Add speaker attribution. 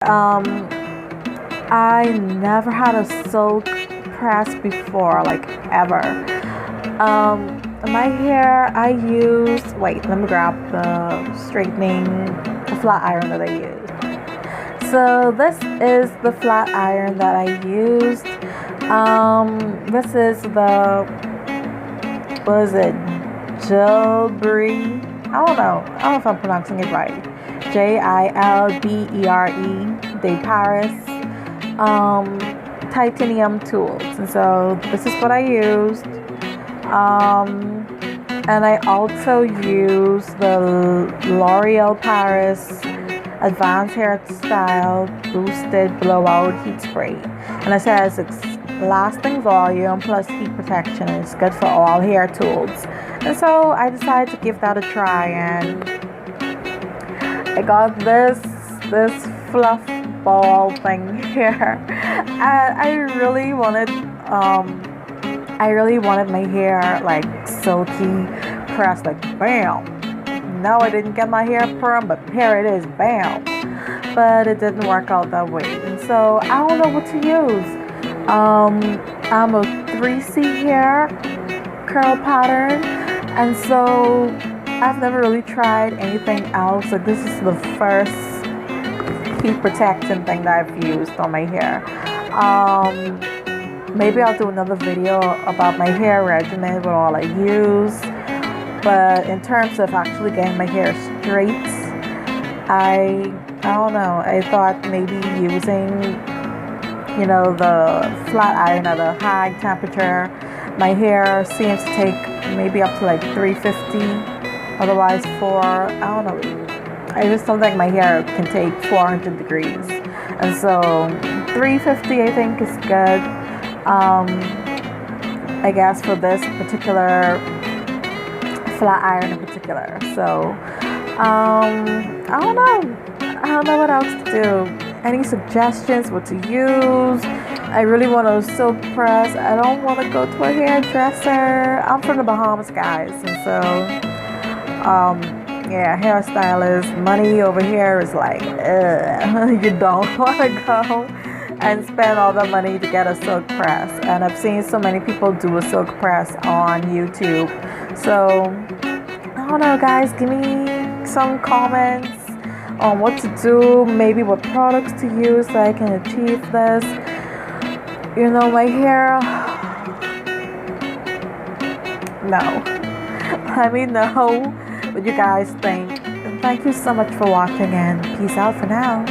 Speaker 1: Um, I never had a silk press before, like ever. My hair, I use. Wait, let me grab the straightening, the flat iron that I used. So this is the flat iron that I used. This is the, what is it? Jilbere. I don't know. I don't know if I'm pronouncing it right. Jilbere de Paris titanium tools. And so this is what I used. And I also use the L'Oreal Paris Advanced Hairstyle Boosted Blowout Heat Spray. And it says it's lasting volume plus heat protection. It's good for all hair tools. And so I decided to give that a try, and I got this fluff ball thing here. And I really wanted my hair like silky pressed, like bam. No, I didn't get my hair perm, but here it is, bam. But it didn't work out that way, and so I don't know what to use. I'm a 3C hair curl pattern, and so I've never really tried anything else. Like this is the first heat protection thing that I've used on my hair. Maybe I'll do another video about my hair regimen with all I use. But in terms of actually getting my hair straight, I don't know. I thought maybe using, the flat iron at a high temperature. My hair seems to take maybe up to like 350. Otherwise, I don't know. I just don't think my hair can take 400 degrees. And so 350 I think is good. I guess for this particular flat iron in particular. So I don't know what else to do. Any suggestions what to use? I really want to silk press. I don't want to go to a hairdresser. I'm from the Bahamas, guys, and so yeah, hairstylist money over here is like, you don't want to go and spend all the money to get a silk press. And I've seen so many people do a silk press on YouTube. So I don't know, guys, give me some comments on what to do, maybe what products to use so I can achieve this. My hair, no. Let me know what you guys think. And thank you so much for watching, and peace out for now.